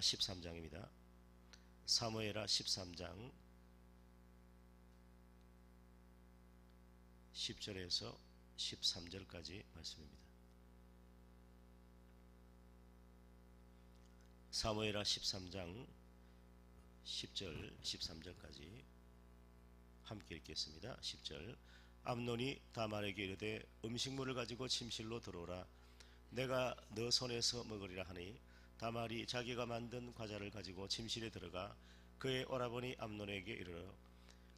13장입니다. 사무엘하 13장 10절에서 13절까지 말씀입니다. 사무엘하 13장 10절 13절까지 함께 읽겠습니다. 10절. 암논이 다말에게 이르되 음식물을 가지고 침실로 들어오라. 내가 너 손에서 먹으리라 하니 다말이 자기가 만든 과자를 가지고 침실에 들어가 그의 오라버니 암논에게 이르러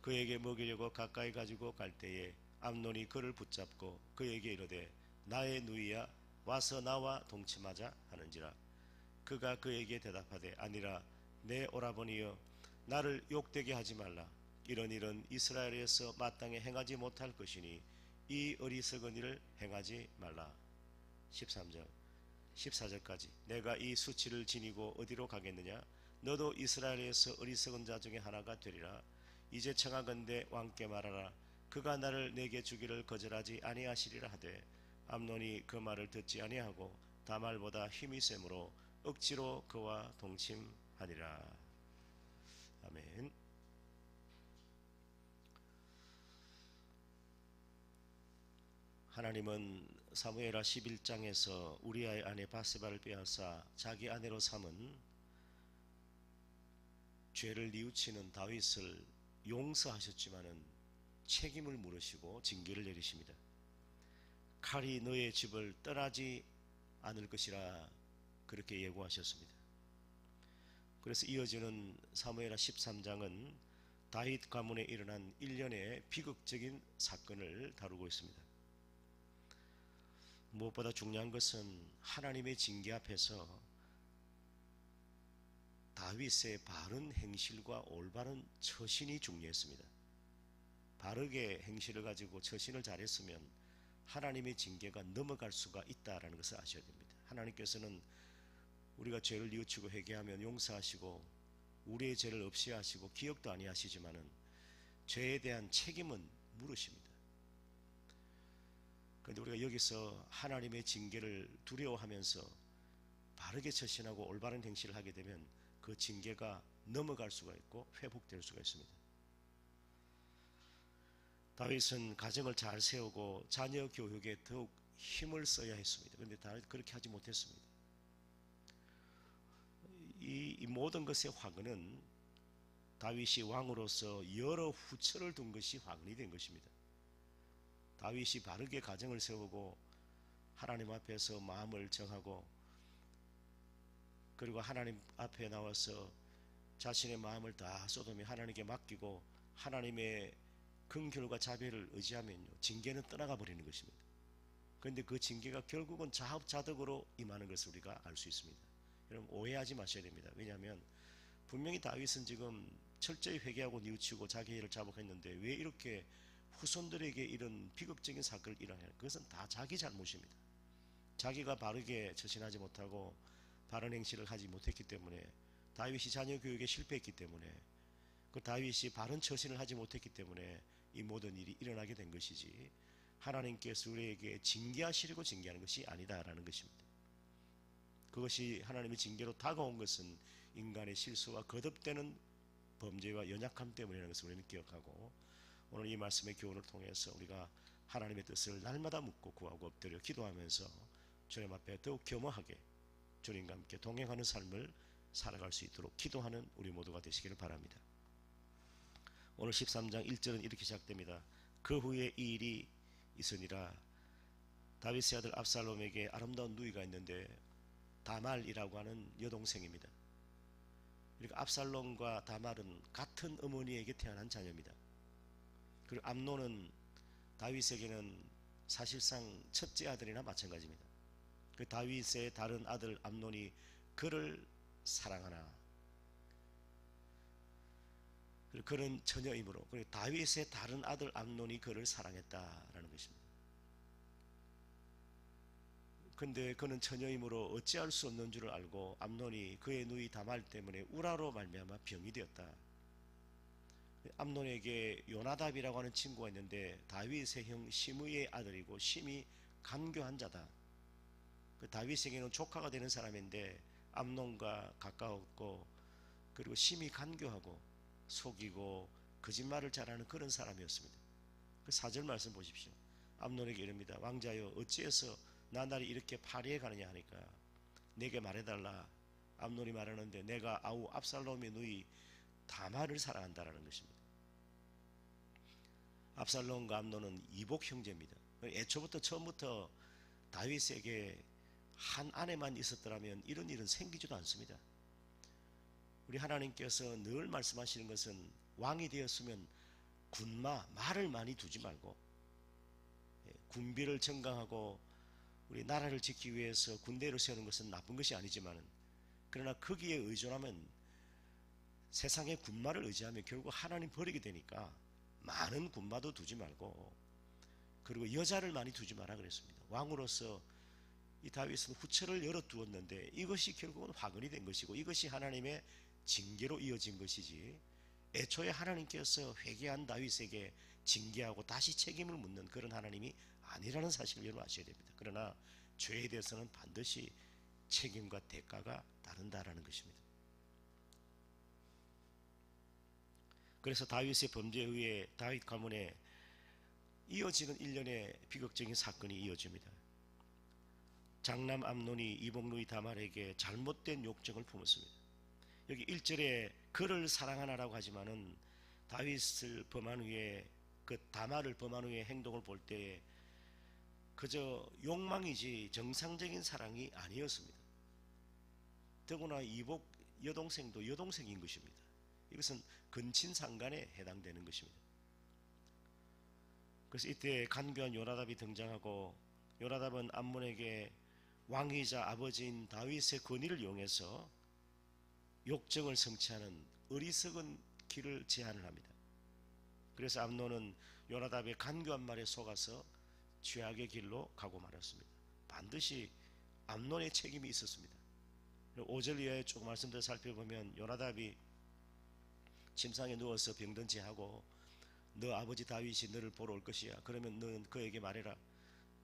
그에게 먹이려고 가까이 가지고 갈 때에 암논이 그를 붙잡고 그에게 이르되 나의 누이야 와서 나와 동침하자 하는지라. 그가 그에게 대답하되 아니라 내 오라버니여 나를 욕되게 하지 말라. 이런 일은 이스라엘에서 마땅히 행하지 못할 것이니 이 어리석은 일을 행하지 말라. 13절 14절까지. 내가 이 수치를 지니고 어디로 가겠느냐? 너도 이스라엘에서 어리석은 자 중에 하나가 되리라. 이제 청하건대 왕께 말하라. 그가 나를 내게 주기를 거절하지 아니하시리라 하되 암논이 그 말을 듣지 아니하고 다말보다 힘이 세므로 억지로 그와 동침하니라. 아멘. 하나님은 사무엘하 11장에서 우리아의 아내 바세바를 빼앗아 자기 아내로 삼은 죄를 뉘우치는 다윗을 용서하셨지만은 책임을 물으시고 징계를 내리십니다. 칼이 너의 집을 떠나지 않을 것이라 그렇게 예고하셨습니다. 그래서 이어지는 사무엘하 13장은 다윗 가문에 일어난 일련의 비극적인 사건을 다루고 있습니다. 무엇보다 중요한 것은 하나님의 징계 앞에서 다윗의 바른 행실과 올바른 처신이 중요했습니다. 바르게 행실을 가지고 처신을 잘했으면 하나님의 징계가 넘어갈 수가 있다는 것을 아셔야 됩니다. 하나님께서는 우리가 죄를 뉘우치고 회개하면 용서하시고 우리의 죄를 없이 하시고 기억도 아니하시지만은 죄에 대한 책임은 물으십니다. 그런데 우리가 여기서 하나님의 징계를 두려워하면서 바르게 처신하고 올바른 행실을 하게 되면 그 징계가 넘어갈 수가 있고 회복될 수가 있습니다. 다윗은 가정을 잘 세우고 자녀 교육에 더욱 힘을 써야 했습니다. 그런데 다윗 그렇게 하지 못했습니다. 이 모든 것의 화근은 다윗이 왕으로서 여러 후처를 둔 것이 화근이 된 것입니다. 다윗이 바르게 가정을 세우고 하나님 앞에서 마음을 정하고 그리고 하나님 앞에 나와서 자신의 마음을 다 쏟으며 하나님께 맡기고 하나님의 긍휼과 자비를 의지하면요 징계는 떠나가 버리는 것입니다. 그런데 그 징계가 결국은 자업자득으로 임하는 것을 우리가 알 수 있습니다. 여러분 오해하지 마셔야 됩니다. 왜냐하면 분명히 다윗은 지금 철저히 회개하고 뉘우치고 자기 일을 자복했는데 왜 이렇게 후손들에게 이런 비극적인 사건을 일어나냐? 그것은 다 자기 잘못입니다. 자기가 바르게 처신하지 못하고 바른 행실을 하지 못했기 때문에 다윗이 자녀 교육에 실패했기 때문에 그 다윗이 바른 처신을 하지 못했기 때문에 이 모든 일이 일어나게 된 것이지 하나님께서 우리에게 징계하시려고 징계하는 것이 아니다라는 것입니다. 그것이 하나님의 징계로 다가온 것은 인간의 실수와 거듭되는 범죄와 연약함 때문이라는 것을 우리는 기억하고 오늘 이 말씀의 교훈을 통해서 우리가 하나님의 뜻을 날마다 묻고 구하고 엎드려 기도하면서 주님 앞에 더욱 겸허하게 주님과 함께 동행하는 삶을 살아갈 수 있도록 기도하는 우리 모두가 되시기를 바랍니다. 오늘 13장 1절은 이렇게 시작됩니다. 그 후에 이 일이 있으니라. 다윗의 아들 압살롬에게 아름다운 누이가 있는데 다말이라고 하는 여동생입니다. 그러니까 압살롬과 다말은 같은 어머니에게 태어난 자녀입니다. 그리고 암논은 다윗에게는 사실상 첫째 아들이나 마찬가지입니다. 그 다윗의 다른 아들 암논이 그를 사랑하나 그리고 그는 처녀이므로 그리고 다윗의 다른 아들 암논이 그를 사랑했다라는 것입니다. 근데 그는 처녀이므로 어찌할 수 없는 줄을 알고 암논이 그의 누이 다말 때문에 우라로 말미암아 병이 되었다. 암논에게 요나답이라고 하는 친구가 있는데 다윗의 형 시므이의 아들이고 심이 간교한 자다. 그 다윗에게는 조카가 되는 사람인데 암논과 가까웠고, 그리고 심히 간교하고 속이고 거짓말을 잘하는 그런 사람이었습니다. 그 4절 말씀 보십시오. 암논에게 이릅니다. 왕자여, 어찌해서 나날이 이렇게 파리해 가느냐 하니까 내게 말해달라. 암논이 말하는데, 내가 아우 압살롬의 누이 다말을 사랑한다라는 것입니다. 압살롬과 암논은 이복 형제입니다. 애초부터 처음부터 다윗에게 한 아내만 있었더라면 이런 일은 생기지도 않습니다. 우리 하나님께서 늘 말씀하시는 것은 왕이 되었으면 말을 많이 두지 말고, 군비를 정강하고 우리 나라를 지키기 위해서 군대를 세우는 것은 나쁜 것이 아니지만, 그러나 거기에 의존하면, 세상의 군마를 의지하면 결국 하나님 버리게 되니까 많은 군마도 두지 말고, 그리고 여자를 많이 두지 마라 그랬습니다. 왕으로서 이 다윗은 후처를 열어두었는데 이것이 결국은 화근이 된 것이고, 이것이 하나님의 징계로 이어진 것이지, 애초에 하나님께서 회개한 다윗에게 징계하고 다시 책임을 묻는 그런 하나님이 아니라는 사실을 여러분 아셔야 됩니다. 그러나 죄에 대해서는 반드시 책임과 대가가 따른다라는 것입니다. 그래서 다윗의 범죄에 의해 다윗 가문에 이어지는 일련의 비극적인 사건이 이어집니다. 장남 암논이 이복 누이 다말에게 잘못된 욕정을 품었습니다. 여기 1절에 그를 사랑하나라고 하지만은 다윗을 범한 후에, 그 다말을 범한 후에 행동을 볼 때에 그저 욕망이지 정상적인 사랑이 아니었습니다. 더구나 이복 여동생도 여동생인 것입니다. 이것은 근친상간에 해당되는 것입니다. 그래서 이때 간교한 요나답이 등장하고, 요나답은 암몬에게 왕이자 아버지인 다윗의 권위를 이용해서 욕정을 성취하는 어리석은 길을 제안을 합니다. 그래서 암논은 요나답의 간교한 말에 속아서 죄악의 길로 가고 말았습니다. 반드시 암논의 책임이 있었습니다. 5절 이하에 조금 말씀 더 살펴보면, 요나답이 침상에 누워서 병든 채 하고, 너 아버지 다윗이 너를 보러 올 것이야. 그러면 너는 그에게 말해라.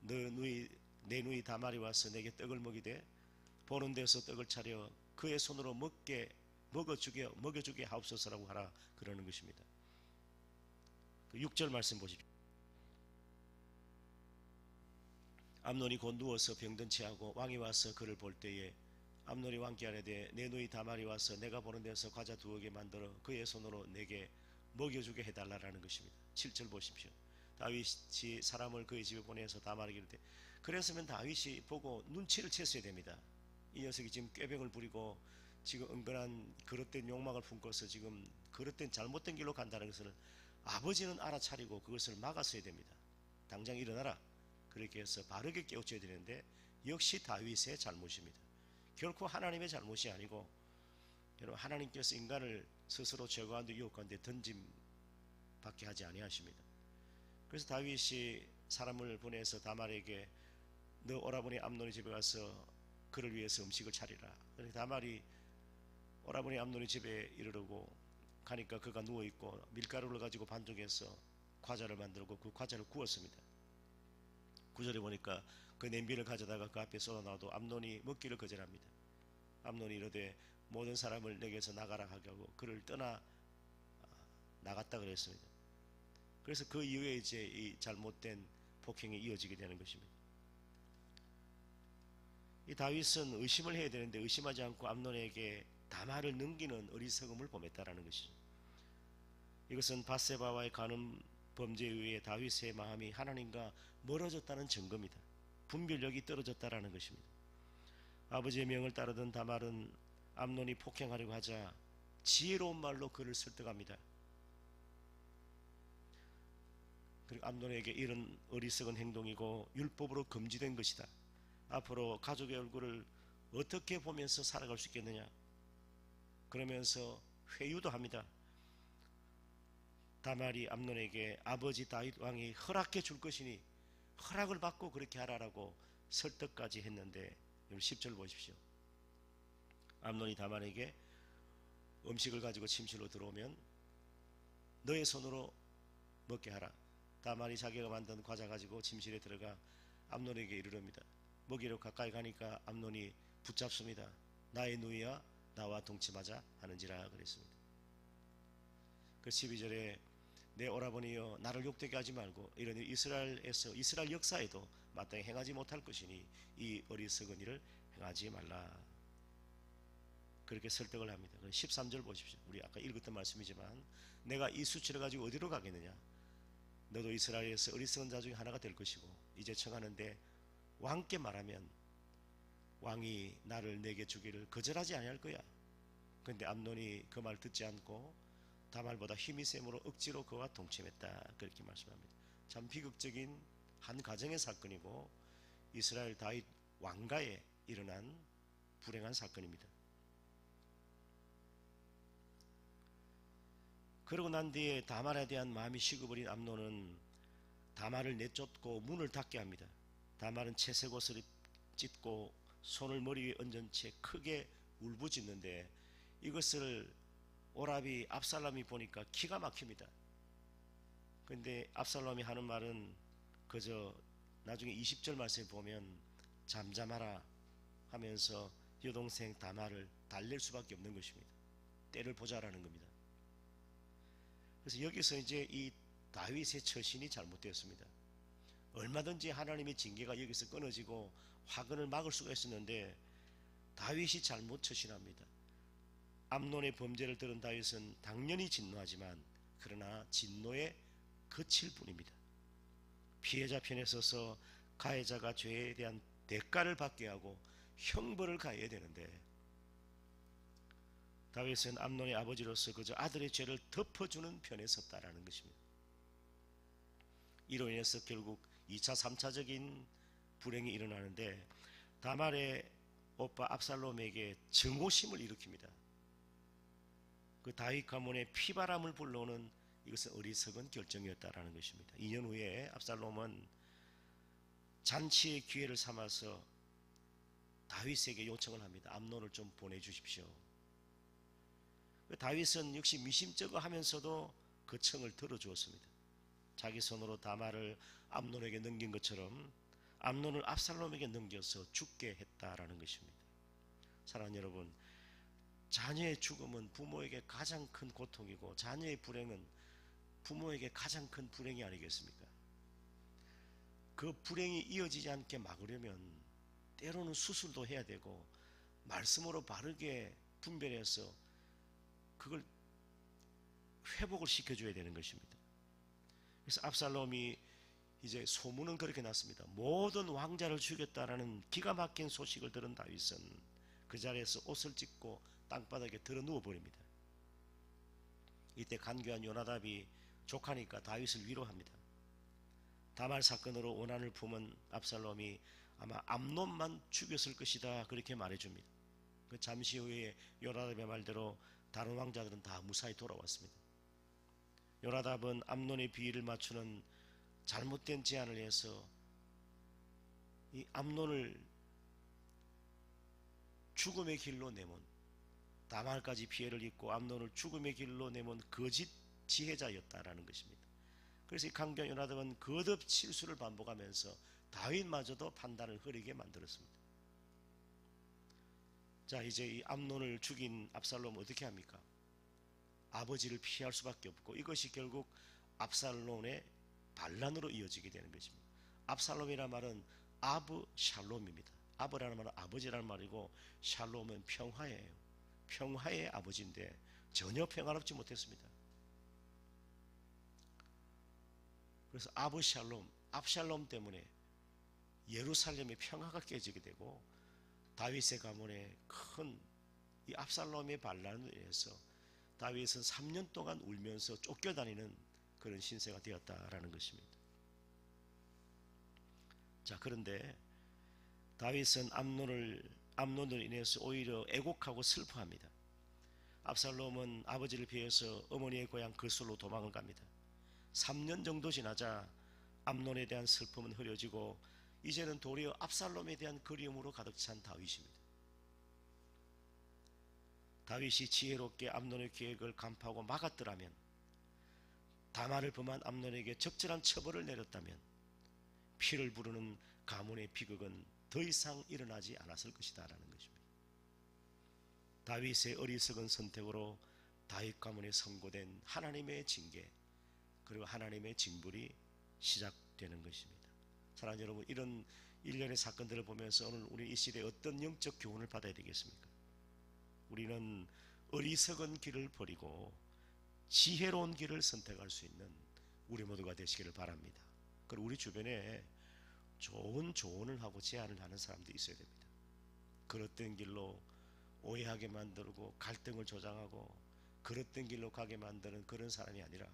내 누이 다말이 와서 내게 떡을 먹이되 보는 데서 떡을 차려 그의 손으로 먹여주게 하옵소서라고 하라. 그러는 것입니다. 6절 말씀 보십시오. 암논이 곧 누워서 병든 채 하고 왕이 와서 그를 볼 때에 암논이 왕께 아뢰되, 내 누이 다말이 와서 내가 보는 데서 과자 2개 만들어 그의 손으로 내게 먹여주게 해달라라는 것입니다. 7절 보십시오. 다윗이 사람을 그의 집에 보내서 다말에게 이르되, 그랬으면 다윗이 보고 눈치를 챘어야 됩니다. 이 녀석이 지금 꾀병을 부리고 지금 은근한 그릇된 욕망을 품고서 지금 그릇된 잘못된 길로 간다는 것을 아버지는 알아차리고 그것을 막았어야 됩니다. 당장 일어나라. 그렇게 해서 바르게 깨우쳐야 되는데, 역시 다윗의 잘못입니다. 결코 하나님의 잘못이 아니고, 여러분, 하나님께서 인간을 스스로 죄 가운데 유혹 가운데 던짐밖에 하지 아니하십니다. 그래서 다윗이 사람을 보내서 다말에게 너 오라버니 암논의 집에 가서 그를 위해서 음식을 차리라. 그러니까 다말이 오라버니 암논의 집에 이르르고 가니까 그가 누워있고 밀가루를 가지고 반죽해서 과자를 만들고 그 과자를 구웠습니다. 9절에 보니까 그 냄비를 가져다가 그 앞에 쏟아놔도 암논이 먹기를 거절합니다. 암논이 이르되 모든 사람을 내게서 나가라 하게 하고 그를 떠나 나갔다 그랬습니다. 그래서 그 이후에 이제 이 잘못된 폭행이 이어지게 되는 것입니다. 이 다윗은 의심을 해야 되는데 의심하지 않고 암논에게 다말을 넘기는 어리석음을 범했다라는 것이죠. 이것은 밧세바와의 간음 범죄에 의해 다윗의 마음이 하나님과 멀어졌다는 증거입니다. 분별력이 떨어졌다라는 것입니다. 아버지의 명을 따르던 다말은 암논이 폭행하려고 하자 지혜로운 말로 그를 설득합니다. 그리고 암논에게 이런 어리석은 행동이고 율법으로 금지된 것이다. 앞으로 가족의 얼굴을 어떻게 보면서 살아갈 수 있겠느냐, 그러면서 회유도 합니다. 다말이 암논에게 아버지 다윗 왕이 허락해 줄 것이니 허락을 받고 그렇게 하라라고 설득까지 했는데, 10절 보십시오. 암논이 다말에게 음식을 가지고 침실로 들어오면 너의 손으로 먹게 하라. 다말이 자기가 만든 과자 가지고 침실에 들어가 암논에게 이르릅니다. 먹이로 가까이 가니까 암논이 붙잡습니다. 나의 누이야 나와 동침하자 하는지라 그랬습니다. 그 12절에 내 오라버니여 나를 욕되게 하지 말고 이런 이스라엘 역사에도 마땅히 행하지 못할 것이니 이 어리석은 일을 행하지 말라. 그렇게 설득을 합니다. 13절 보십시오. 우리 아까 읽었던 말씀이지만 내가 이 수치를 가지고 어디로 가겠느냐. 너도 이스라엘에서 어리석은 자 중에 하나가 될 것이고 이제 청하는데 왕께 말하면 왕이 나를 내게 주기를 거절하지 아니할 거야. 그런데 암논이 그 말 듣지 않고 다말보다 힘이 셈으로 억지로 그와 동침했다. 그렇게 말씀합니다. 참 비극적인 한 가정의 사건이고 이스라엘 다윗 왕가에 일어난 불행한 사건입니다. 그러고 난 뒤에 다말에 대한 마음이 식어버린 암논은 다말을 내쫓고 문을 닫게 합니다. 다말은 채색 옷을 찢고 손을 머리 위에 얹은 채 크게 울부짖는데 이것을 오라비 압살롬이 보니까 기가 막힙니다. 근데 압살롬이 하는 말은 그저 나중에 20절 말씀에 보면 잠잠하라 하면서 여동생 다말을 달랠 수밖에 없는 것입니다. 때를 보자라는 겁니다. 그래서 여기서 이제 이 다윗의 처신이 잘못되었습니다. 얼마든지 하나님의 징계가 여기서 끊어지고 화근을 막을 수가 있었는데 다윗이 잘못 처신합니다. 암논의 범죄를 들은 다윗은 당연히 진노하지만 그러나 진노에 그칠 뿐입니다. 피해자 편에 서서 가해자가 죄에 대한 대가를 받게 하고 형벌을 가해야 되는데 다윗은 암논의 아버지로서 그저 아들의 죄를 덮어주는 편에 섰다라는 것입니다. 이로 인해서 결국 2차 3차적인 불행이 일어나는데 다말의 오빠 압살롬에게 증오심을 일으킵니다. 그 다윗 가문의 피바람을 불러오는 이것은 어리석은 결정이었다라는 것입니다. 2년 후에 압살롬은 잔치의 기회를 삼아서 다윗에게 요청을 합니다. 암논을 좀 보내주십시오. 다윗은 역시 미심쩍어 하면서도 그 청을 들어주었습니다. 자기 손으로 다말을 암논에게 넘긴 것처럼 암논을 압살롬에게 넘겨서 죽게 했다라는 것입니다. 사랑하는 여러분, 자녀의 죽음은 부모에게 가장 큰 고통이고 자녀의 불행은 부모에게 가장 큰 불행이 아니겠습니까? 그 불행이 이어지지 않게 막으려면 때로는 수술도 해야 되고 말씀으로 바르게 분별해서 그걸 회복을 시켜줘야 되는 것입니다. 그래서 압살롬이 이제 소문은 그렇게 났습니다. 모든 왕자를 죽였다라는 기가 막힌 소식을 들은 다윗은 그 자리에서 옷을 찢고 땅바닥에 들어 누워버립니다. 이때 간교한 요나답이 족하니까 다윗을 위로합니다. 다말 사건으로 원한을 품은 압살롬이 아마 암논만 죽였을 것이다 그렇게 말해줍니다. 그 잠시 후에 요나답의 말대로 다른 왕자들은 다 무사히 돌아왔습니다. 요나답은 암논의 비위를 맞추는 잘못된 제안을 해서 이 암논을 죽음의 길로 내몬, 다말까지 피해를 입고 암논을 죽음의 길로 내몬 거짓 지혜자였다라는 것입니다. 그래서 이 강경 요나답은 거듭 실수를 반복하면서 다윗마저도 판단을 흐리게 만들었습니다. 자, 이제 이 암논을 죽인 압살롬은 어떻게 합니까? 아버지를 피할 수밖에 없고 이것이 결국 압살롬의 반란으로 이어지게 되는 것입니다. 압살롬이라는 말은 아브 샬롬입니다. 아브라는 말은 아버지라는 말이고 샬롬은 평화예요. 평화의 아버지인데 전혀 평화롭지 못했습니다. 그래서 압살롬 때문에 예루살렘의 평화가 깨지게 되고 다윗의 가문에 큰 이 압살롬의 반란을 인해서 다윗은 3년 동안 울면서 쫓겨다니는 그런 신세가 되었다라는 것입니다. 자, 그런데 다윗은 암논을 인해서 오히려 애곡하고 슬퍼합니다. 압살롬은 아버지를 피해서 어머니의 고향 그술로 도망을 갑니다. 3년 정도 지나자 암논에 대한 슬픔은 흐려지고 이제는 도리어 압살롬에 대한 그리움으로 가득 찬 다윗입니다. 다윗이 지혜롭게 암논의 계획을 간파하고 막았더라면, 다말을 범한 암논에게 적절한 처벌을 내렸다면 피를 부르는 가문의 비극은 더 이상 일어나지 않았을 것이다 라는 것입니다. 다윗의 어리석은 선택으로 다윗 가문에 선고된 하나님의 징계, 그리고 하나님의 징벌이 시작되는 것입니다. 사랑하는 여러분, 이런 일련의 사건들을 보면서 오늘 우리 이 시대에 어떤 영적 교훈을 받아야 되겠습니까? 우리는 어리석은 길을 버리고 지혜로운 길을 선택할 수 있는 우리 모두가 되시기를 바랍니다. 그리고 우리 주변에 좋은 조언을 하고 제안을 하는 사람도 있어야 됩니다. 그릇된 길로 오해하게 만들고 갈등을 조장하고 그릇된 길로 가게 만드는 그런 사람이 아니라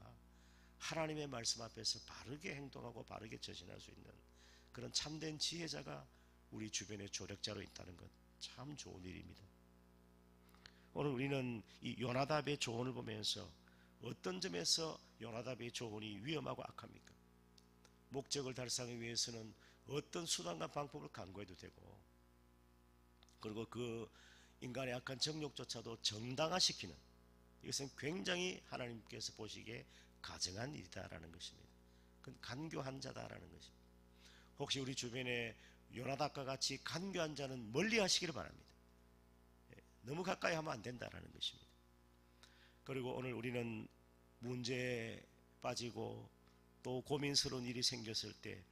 하나님의 말씀 앞에서 바르게 행동하고 바르게 전진할 수 있는 그런 참된 지혜자가 우리 주변에 조력자로 있다는 것 참 좋은 일입니다. 오늘 우리는 이 요나답의 조언을 보면서 어떤 점에서 요나답의 조언이 위험하고 악합니까? 목적을 달성하기 위해서는 어떤 수단과 방법을 강구해도 되고, 그리고 그 인간의 악한 정욕조차도 정당화시키는, 이것은 굉장히 하나님께서 보시기에 가증한 일이다라는 것입니다. 그건 간교한 자다라는 것입니다. 혹시 우리 주변에 요나답과 같이 간교한 자는 멀리 하시기를 바랍니다. 너무 가까이 하면 안 된다라는 것입니다. 그리고 오늘 우리는 문제에 빠지고 또 고민스러운 일이 생겼을 때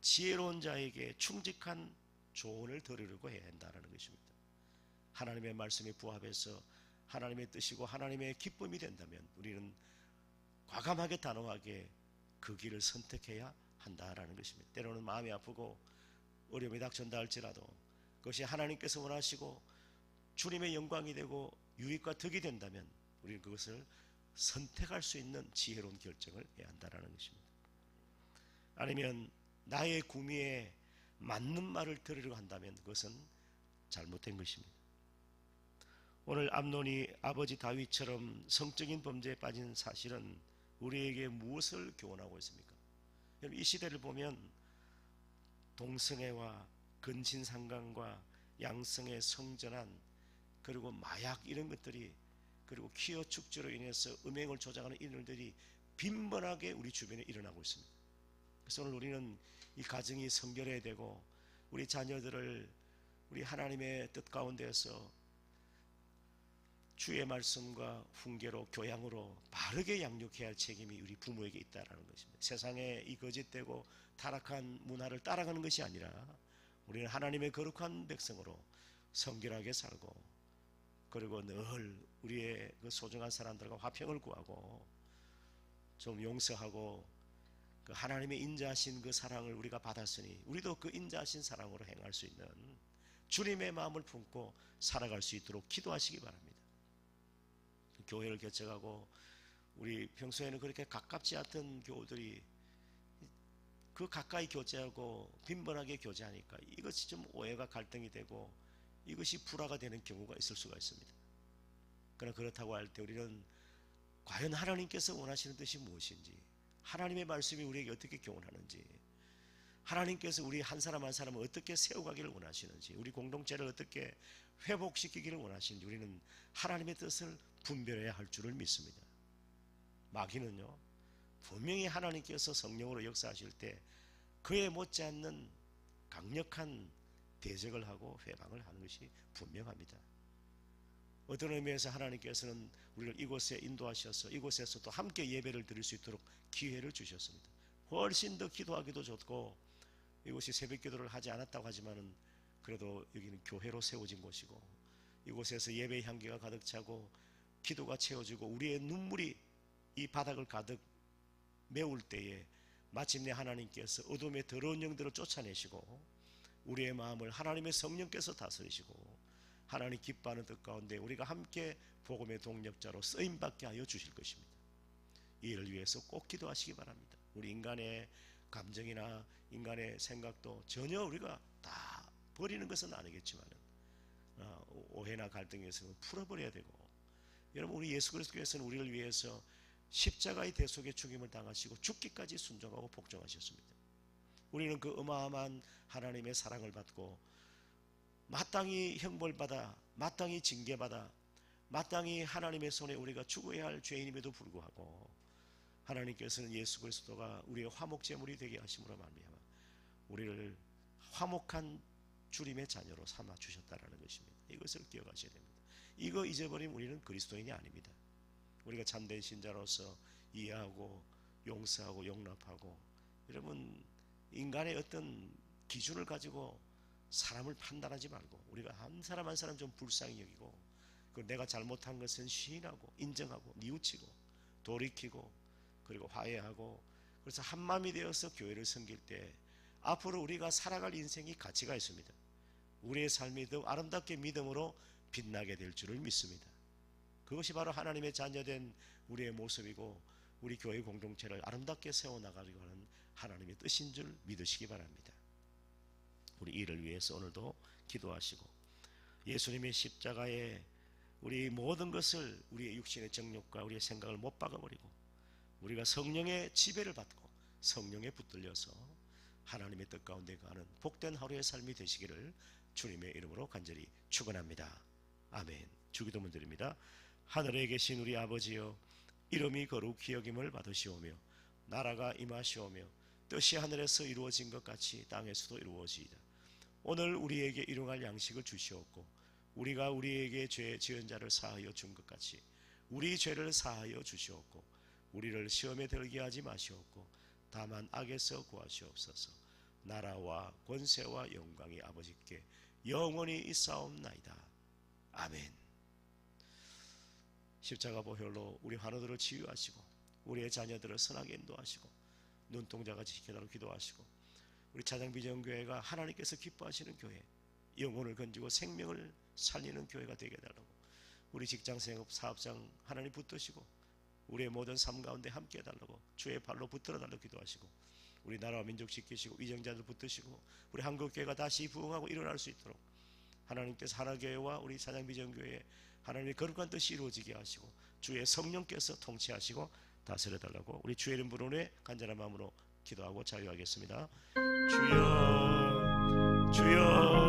지혜로운 자에게 충직한 조언을 들으려고 해야 한다는 것입니다. 하나님의 말씀에 부합해서 하나님의 뜻이고 하나님의 기쁨이 된다면 우리는 과감하게 단호하게 그 길을 선택해야 한다라는 것입니다. 때로는 마음이 아프고 어려움이 닥친다 할지라도 그것이 하나님께서 원하시고 주님의 영광이 되고 유익과 덕이 된다면 우리는 그것을 선택할 수 있는 지혜로운 결정을 해야 한다는 것입니다. 아니면 나의 구미에 맞는 말을 들으려고 한다면 그것은 잘못된 것입니다. 오늘 암논이 아버지 다윗처럼 성적인 범죄에 빠진 사실은 우리에게 무엇을 교훈하고 있습니까? 이 시대를 보면 동성애와 근친상간과 양성의 성전환, 그리고 마약 이런 것들이, 그리고 퀴어 축제로 인해서 음행을 조장하는 이런 일들이 빈번하게 우리 주변에 일어나고 있습니다. 그래서 오늘 우리는 이 가정이 성결해야 되고 우리 자녀들을 우리 하나님의 뜻 가운데서 주의 말씀과 훈계로 교양으로 바르게 양육해야 할 책임이 우리 부모에게 있다는 것입니다. 세상에 이 거짓되고 타락한 문화를 따라가는 것이 아니라 우리는 하나님의 거룩한 백성으로 성결하게 살고, 그리고 늘 우리의 그 소중한 사람들과 화평을 구하고 좀 용서하고 그 하나님의 인자하신 그 사랑을 우리가 받았으니 우리도 그 인자하신 사랑으로 행할 수 있는 주님의 마음을 품고 살아갈 수 있도록 기도하시기 바랍니다. 교회를 개척하고 우리 평소에는 그렇게 가깝지 않던 교우들이 그 가까이 교제하고 빈번하게 교제하니까 이것이 좀 오해가 갈등이 되고 이것이 불화가 되는 경우가 있을 수가 있습니다. 그러나 그렇다고 할 때 우리는 과연 하나님께서 원하시는 뜻이 무엇인지, 하나님의 말씀이 우리에게 어떻게 교훈하는지, 하나님께서 우리 한 사람 한 사람을 어떻게 세워가기를 원하시는지, 우리 공동체를 어떻게 회복시키기를 원하시는지 우리는 하나님의 뜻을 분별해야 할 줄을 믿습니다. 마귀는요, 분명히 하나님께서 성령으로 역사하실 때 그에 못지않는 강력한 대적을 하고 회방을 하는 것이 분명합니다. 어떤 의미에서 하나님께서는 우리를 이곳에 인도하셔서 이곳에서 또 함께 예배를 드릴 수 있도록 기회를 주셨습니다. 훨씬 더 기도하기도 좋고, 이곳이 새벽 기도를 하지 않았다고 하지만은 그래도 여기는 교회로 세워진 곳이고 이곳에서 예배의 향기가 가득 차고 기도가 채워지고 우리의 눈물이 이 바닥을 가득 메울 때에 마침내 하나님께서 어둠의 더러운 영들을 쫓아내시고 우리의 마음을 하나님의 성령께서 다스리시고 하나님 기뻐하는 뜻 가운데 우리가 함께 복음의 동력자로 쓰임받게 하여 주실 것입니다. 이 일을 위해서 꼭 기도하시기 바랍니다. 우리 인간의 감정이나 인간의 생각도 전혀 우리가 다 버리는 것은 아니겠지만 오해나 갈등에 있으면 풀어버려야 되고, 여러분 우리 예수 그리스도께서는 우리를 위해서 십자가의 대속의 죽임을 당하시고 죽기까지 순종하고 복종하셨습니다. 우리는 그 어마어마한 하나님의 사랑을 받고 마땅히 형벌받아 마땅히 징계받아 마땅히 하나님의 손에 우리가 죽어야 할 죄인임에도 불구하고 하나님께서는 예수 그리스도가 우리의 화목제물이 되게 하심으로 말미암아 우리를 화목한 주님의 자녀로 삼아 주셨다라는 것입니다. 이것을 기억하셔야 됩니다. 이거 잊어버리면 우리는 그리스도인이 아닙니다. 우리가 참된 신자로서 이해하고 용서하고 용납하고, 여러분 인간의 어떤 기준을 가지고 사람을 판단하지 말고 우리가 한 사람 한 사람 좀 불쌍히 여기고, 그 내가 잘못한 것은 시인하고 인정하고 뉘우치고 돌이키고 그리고 화해하고, 그래서 한마음이 되어서 교회를 섬길 때 앞으로 우리가 살아갈 인생이 가치가 있습니다. 우리의 삶이 더 아름답게 믿음으로 빛나게 될 줄을 믿습니다. 그것이 바로 하나님의 자녀된 우리의 모습이고 우리 교회 공동체를 아름답게 세워나가려고 하는 하나님의 뜻인 줄 믿으시기 바랍니다. 우리 이를 위해서 오늘도 기도하시고, 예수님의 십자가에 우리 모든 것을, 우리의 육신의 정욕과 우리의 생각을 못 박아버리고 우리가 성령의 지배를 받고 성령에 붙들려서 하나님의 뜻 가운데 가는 복된 하루의 삶이 되시기를 주님의 이름으로 간절히 축원합니다. 아멘. 주기도문 드립니다. 하늘에 계신 우리 아버지여, 이름이 거룩히 여김을 받으시오며 나라가 임하시오며 뜻이 하늘에서 이루어진 것 같이 땅에서도 이루어지이다. 오늘 우리에게 일용할 양식을 주시옵고 우리가 우리에게 죄 지은 자를 사하여 준 것 같이 우리 죄를 사하여 주시옵고 우리를 시험에 들게 하지 마시옵고 다만 악에서 구하시옵소서. 나라와 권세와 영광이 아버지께 영원히 있사옵나이다. 아멘. 십자가 보혈로 우리 환우들을 치유하시고 우리의 자녀들을 선하게 인도하시고 눈동자가 지켜달라고 기도하시고, 우리 찬양비전교회가 하나님께서 기뻐하시는 교회, 영혼을 건지고 생명을 살리는 교회가 되게 해달라고, 우리 직장생업 사업장 하나님 붙드시고 우리의 모든 삶 가운데 함께 해달라고 주의 발로 붙들어 달라고 기도하시고, 우리 나라와 민족 지키시고 위정자들 붙드시고 우리 한국교회가 다시 부흥하고 일어날 수 있도록 하나님께서 하나교회와 우리 찬양비전교회에 하나님의 거룩한 뜻이 이루어지게 하시고 주의 성령께서 통치하시고 다스려 달라고 우리 주의 이름 부르는 간절한 마음으로 기도하고 자유하겠습니다. 주여 주여